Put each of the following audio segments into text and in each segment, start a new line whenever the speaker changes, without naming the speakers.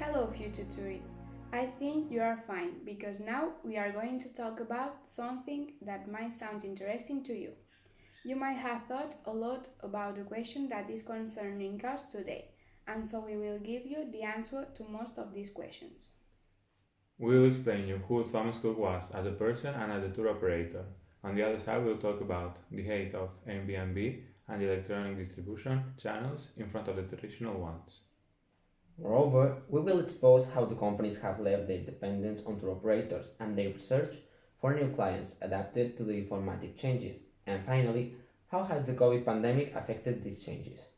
Hello, future tourists. I think you are fine because now we are going to talk about something that might sound interesting to you. You might have thought a lot about the question that is concerning us today, and so we will give you the answer to most of these questions.
We'll explain you who Thomas Cook was as a person and as a tour operator. On the other side, we'll talk about the hate of Airbnb and the electronic distribution channels in front of the traditional ones.
Moreover, we will expose how the companies have left their dependence on tour operators and their search for new clients adapted to the informatic changes. And finally, how has the COVID pandemic affected these changes?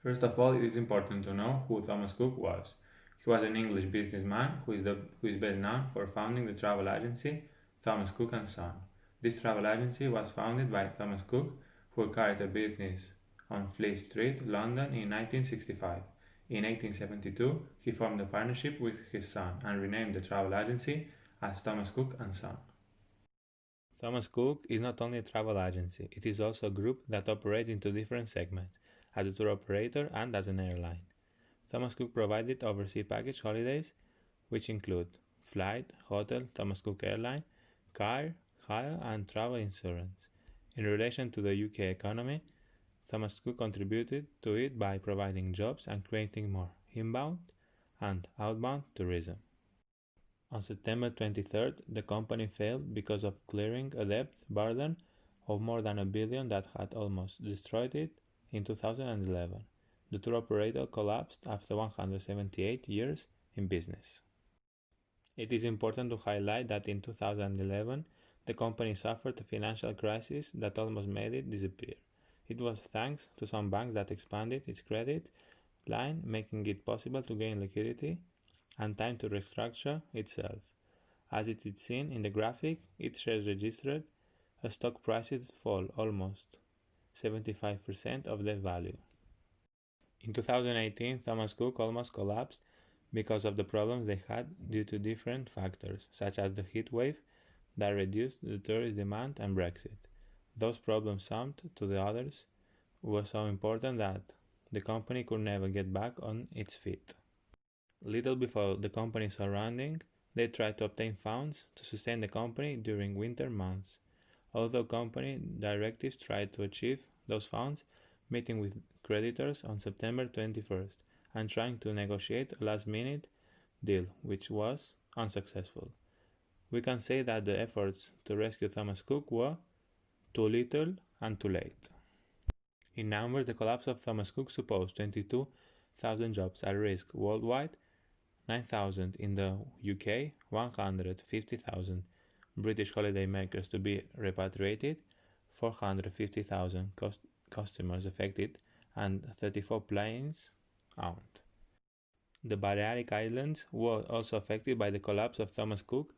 First of all, it is important to know who Thomas Cook was. He was an English businessman who is best known for founding the travel agency Thomas Cook and Son. This travel agency was founded by Thomas Cook, who carried a business on Fleet Street, London in 1965. In 1872, he formed a partnership with his son and renamed the travel agency as Thomas Cook and Son. Thomas Cook is not only a travel agency, it is also a group that operates into different segments, as a tour operator and as an airline. Thomas Cook provided overseas package holidays, which include flight, hotel, Thomas Cook Airline, car, hire, and travel insurance. In relation to the UK economy, Thomas Cook contributed to it by providing jobs and creating more inbound and outbound tourism. On September 23rd, the company failed because of clearing a debt burden of more than $1 billion that had almost destroyed it in 2011. The tour operator collapsed after 178 years in business. It is important to highlight that in 2011, the company suffered a financial crisis that almost made it disappear. It was thanks to some banks that expanded its credit line, making it possible to gain liquidity and time to restructure itself. As it is seen in the graphic, its shares registered a stock prices fall almost 75% of their value. In 2018, Thomas Cook almost collapsed because of the problems they had due to different factors, such as the heat wave that reduced the tourist demand and Brexit. Those problems summed to the others were so important that the company could never get back on its feet. Little before the company's surrounding, they tried to obtain funds to sustain the company during winter months. Although company directives tried to achieve those funds, meeting with creditors on September 21st and trying to negotiate a last-minute deal, which was unsuccessful. We can say that the efforts to rescue Thomas Cook were too little and too late. In numbers, the collapse of Thomas Cook supposed 22,000 jobs at risk worldwide, 9,000 in the UK, 150,000 British holidaymakers to be repatriated, 450,000 customers affected, and 34 planes owned. The Balearic Islands were also affected by the collapse of Thomas Cook,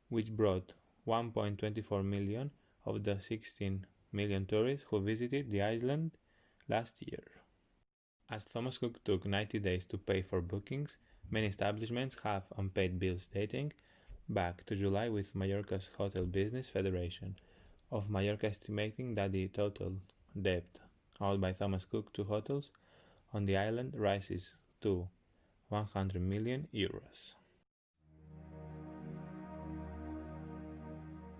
which brought 1.24 million of the 16 million tourists who visited the island last year. As Thomas Cook took 90 days to pay for bookings, many establishments have unpaid bills dating back to July, with Mallorca's Hotel Business Federation of Mallorca estimating that the total debt owed by Thomas Cook to hotels on the island rises to 100 million euros.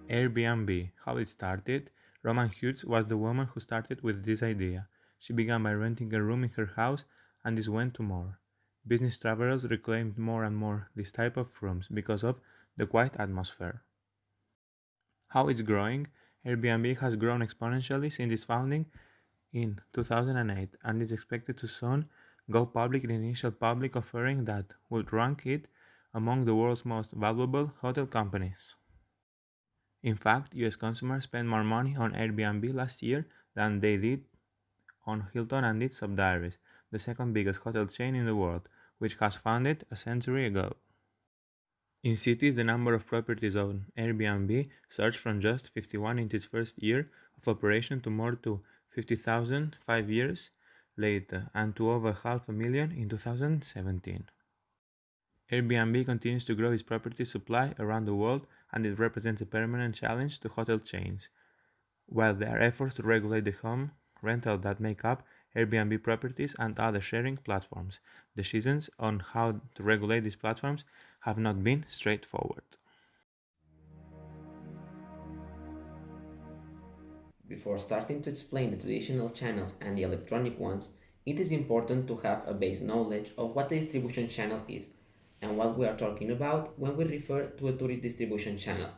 Airbnb, how it started. Roman Hughes was the woman who started with this idea. She began by renting a room in her house, and this went to more. Business travelers reclaimed more and more this type of rooms because of the quiet atmosphere. How it's growing? Airbnb has grown exponentially since its founding in 2008 and is expected to soon go public in an initial public offering that would rank it among the world's most valuable hotel companies. In fact, US consumers spent more money on Airbnb last year than they did on Hilton and its subsidiaries, the second biggest hotel chain in the world, which was founded a century ago. In cities, the number of properties on Airbnb surged from just 51 in its first year of operation to more to 50,000 5 years later, and to over half a million in 2017. Airbnb continues to grow its property supply around the world, and it represents a permanent challenge to hotel chains. While there are efforts to regulate the home rental that make up Airbnb properties, and other sharing platforms. Decisions on how to regulate these platforms have not been straightforward.
Before starting to explain the traditional channels and the electronic ones, it is important to have a base knowledge of what a distribution channel is and what we are talking about when we refer to a tourist distribution channel.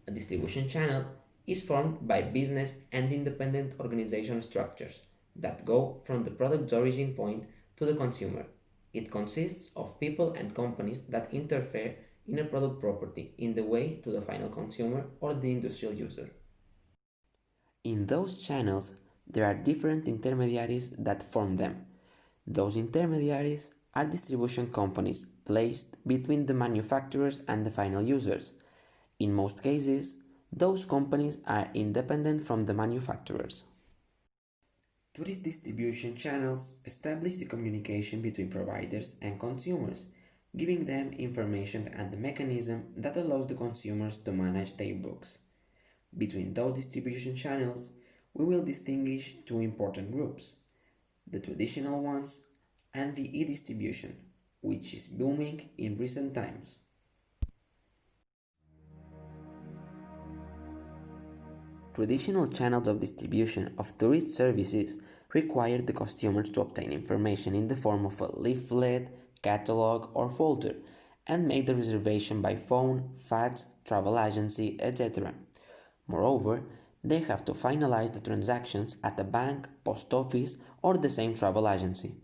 A distribution channel is formed by business and independent organization structures that go from the product's origin point to the consumer. It consists of people and companies that interfere in a product property in the way to the final consumer or the industrial user. In those channels, there are different intermediaries that form them. Those intermediaries are distribution companies placed between the manufacturers and the final users. In most cases, those companies are independent from the manufacturers. Tourist distribution channels establish the communication between providers and consumers, giving them information and the mechanism that allows the consumers to manage their books. Between those distribution channels, we will distinguish two important groups: the traditional ones and the e-distribution, which is booming in recent times. Traditional channels of distribution of tourist services require the customers to obtain information in the form of a leaflet, catalog, or folder and make the reservation by phone, fax, travel agency, etc. Moreover, they have to finalize the transactions at a bank, post office, or the same travel agency.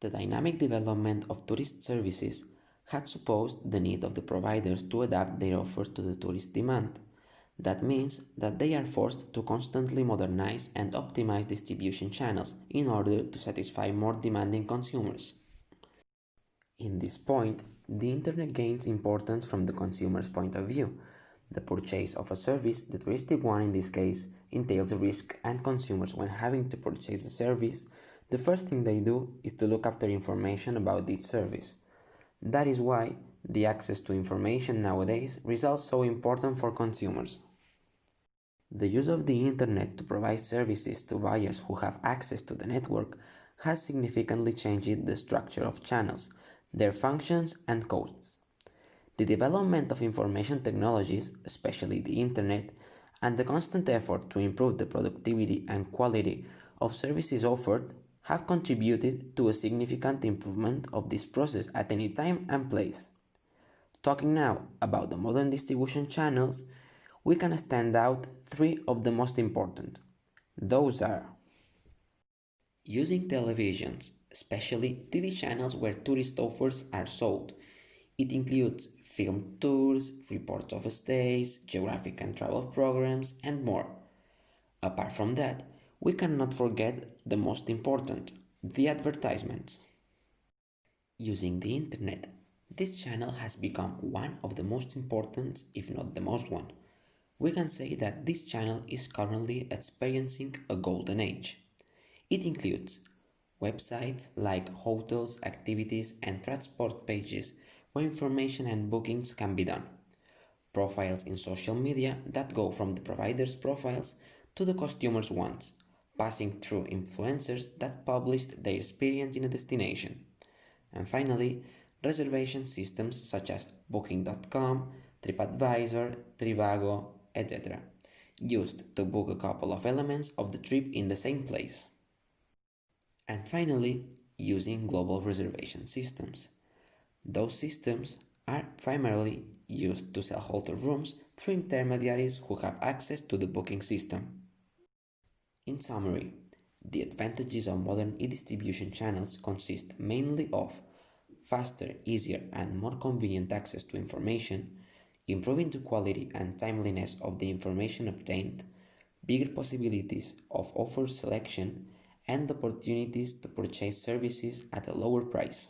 The dynamic development of tourist services had supposed the need of the providers to adapt their offer to the tourist demand. That means that they are forced to constantly modernize and optimize distribution channels in order to satisfy more demanding consumers. In this point, the internet gains importance from the consumer's point of view. The purchase of a service, the touristic one in this case, entails risk, and consumers, when having to purchase a service, the first thing they do is to look after information about each service. That is why the access to information nowadays results so important for consumers. The use of the internet to provide services to buyers who have access to the network has significantly changed the structure of channels, their functions, and costs. The development of information technologies, especially the internet, and the constant effort to improve the productivity and quality of services offered have contributed to a significant improvement of this process at any time and place. Talking now about the modern distribution channels, we can stand out three of the most important. Those are using televisions, especially TV channels where tourist offers are sold. It includes film tours, reports of stays, geographic and travel programs, and more. Apart from that, we cannot forget the most important, the advertisements. Using the internet, this channel has become one of the most important, if not the most one. We can say that this channel is currently experiencing a golden age. It includes websites like hotels, activities, and transport pages where information and bookings can be done. Profiles in social media that go from the provider's profiles to the customer's ones, passing through influencers that published their experience in a destination. And finally, reservation systems such as Booking.com, TripAdvisor, Trivago, etc., used to book a couple of elements of the trip in the same place. And finally, using global reservation systems. Those systems are primarily used to sell hotel rooms through intermediaries who have access to the booking system. In summary, the advantages of modern e-distribution channels consist mainly of faster, easier, and more convenient access to information, improving the quality and timeliness of the information obtained, bigger possibilities of offer selection, and opportunities to purchase services at a lower price.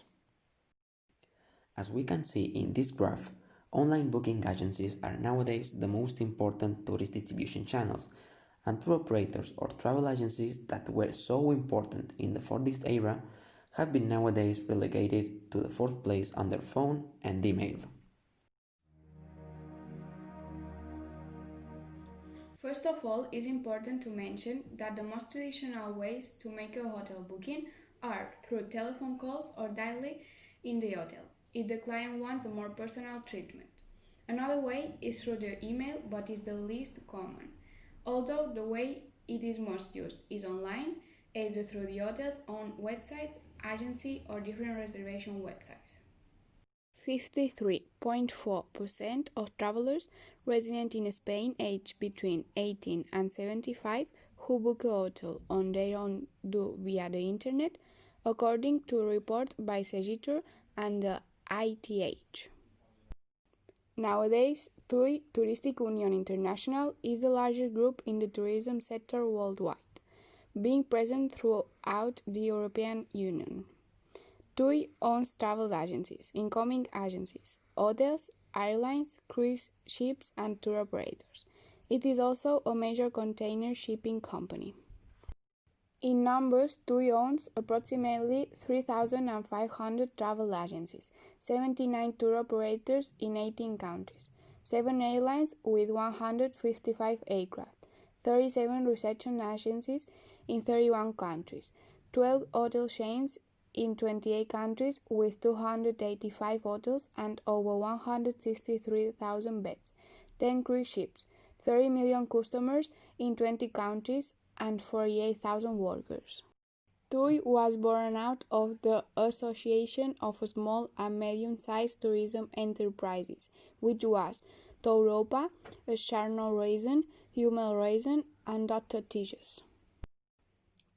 As we can see in this graph, online booking agencies are nowadays the most important tourist distribution channels, and tour operators or travel agencies that were so important in the Fordist era have been nowadays relegated to the fourth place under phone and email.
First of all, it's important to mention that the most traditional ways to make a hotel booking are through telephone calls or directly in the hotel, if the client wants a more personal treatment. Another way is through the email, but is the least common, although the way it is most used is online, either through the hotel's own websites, agency, or different reservation websites. 53.4% of travelers resident in Spain aged between 18 and 75 who book a hotel on their own do via the internet, according to a report by Segitur and the ITH. Nowadays, TUI, Touristic Union International, is the largest group in the tourism sector worldwide, being present throughout the European Union. TUI owns travel agencies, incoming agencies, hotels, airlines, cruise ships, and tour operators. It is also a major container shipping company. In numbers, TUI owns approximately 3,500 travel agencies, 79 tour operators in 18 countries, 7 airlines with 155 aircraft, 37 reception agencies in 31 countries, 12 hotel chains in 28 countries with 285 hotels and over 163,000 beds, 10 cruise ships, 30 million customers in 20 countries, and 48,000 workers. TUI was born out of the Association of Small and Medium-Sized Tourism Enterprises, which was Touropa, Scharnhorst, Hummel and Dr. Tiges.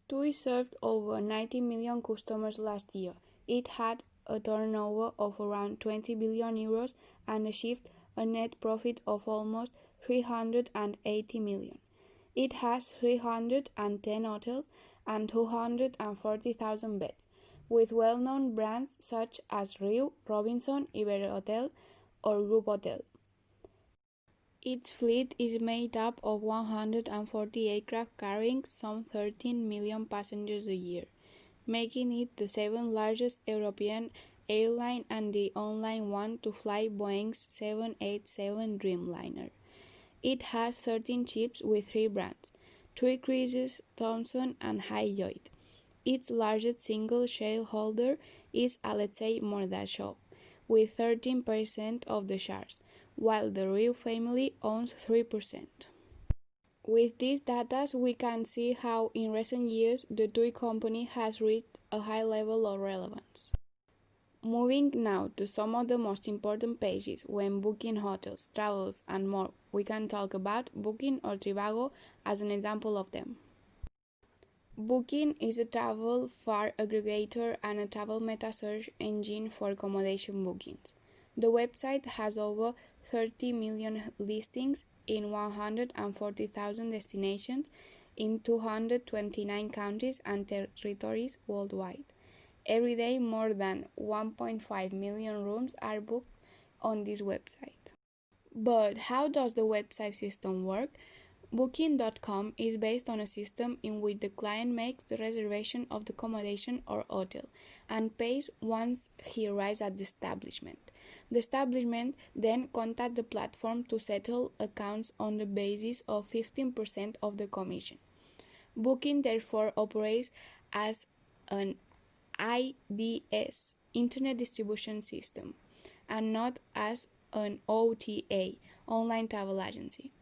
TUI served over 90 million customers last year. It had a turnover of around 20 billion euros and achieved a net profit of almost 380 million. It has 310 hotels and 240,000 beds, with well-known brands such as Riu, Robinson, Iberhotel, or Group Hotel. Its fleet is made up of 140 aircraft carrying some 13 million passengers a year, making it the seventh largest European airline and the only one to fly Boeing's 787 Dreamliner. It has 13 ships with 3 brands, TUI Cruises, Thomson, and Hyatt. Its largest single shareholder is Alexei Mordashov, with 13% of the shares, while the Riu family owns 3%. With these data, we can see how in recent years the TUI company has reached a high level of relevance. Moving now to some of the most important pages when booking hotels, travels, and more, we can talk about Booking or Trivago as an example of them. Booking is a travel fare aggregator and a travel meta search engine for accommodation bookings. The website has over 30 million listings in 140,000 destinations in 229 countries and territories worldwide. Every day, more than 1.5 million rooms are booked on this website. But how does the website system work? Booking.com is based on a system in which the client makes the reservation of the accommodation or hotel and pays once he arrives at the establishment. The establishment then contacts the platform to settle accounts on the basis of 15% of the commission. Booking therefore operates as an IDS, Internet Distribution System, and not as an OTA, Online Travel Agency.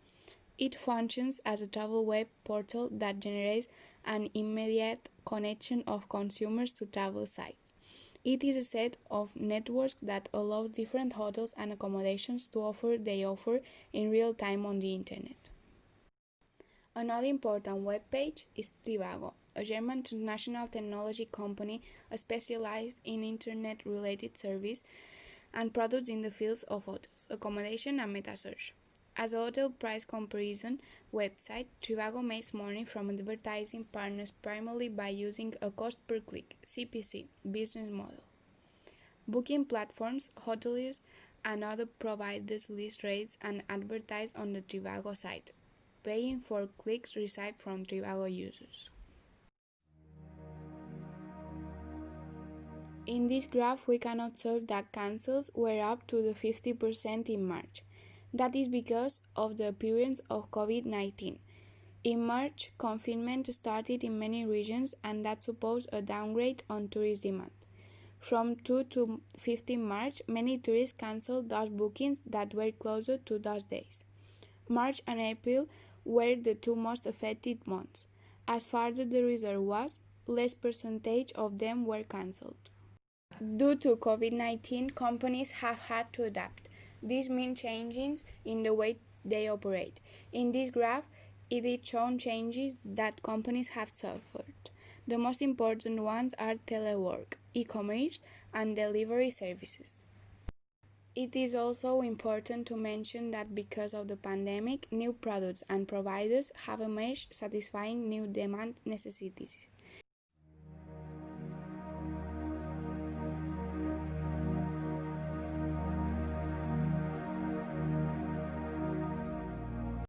It functions as a travel web portal that generates an immediate connection of consumers to travel sites. It is a set of networks that allows different hotels and accommodations to offer their offer in real time on the internet. Another important web page is Trivago, a German transnational technology company specialized in internet-related services and products in the fields of hotels, accommodation, and meta search. As a hotel price comparison website, Trivago makes money from advertising partners primarily by using a cost per click (CPC) business model. Booking platforms, hoteliers, and other providers list rates and advertise on the Trivago site, paying for clicks received from Trivago users. In this graph, we can observe that cancels were up to the 50% in March. That is because of the appearance of COVID-19. In March, confinement started in many regions and that supposed a downgrade on tourist demand. From 2 to 15 March, many tourists cancelled those bookings that were closer to those days. March and April were the two most affected months. As farther the reserve was, less percentage of them were cancelled. Due to COVID-19, companies have had to adapt. This means changes in the way they operate. In this graph, it is shown changes that companies have suffered. The most important ones are telework, e-commerce, and delivery services. It is also important to mention that because of the pandemic, new products and providers have emerged satisfying new demand necessities.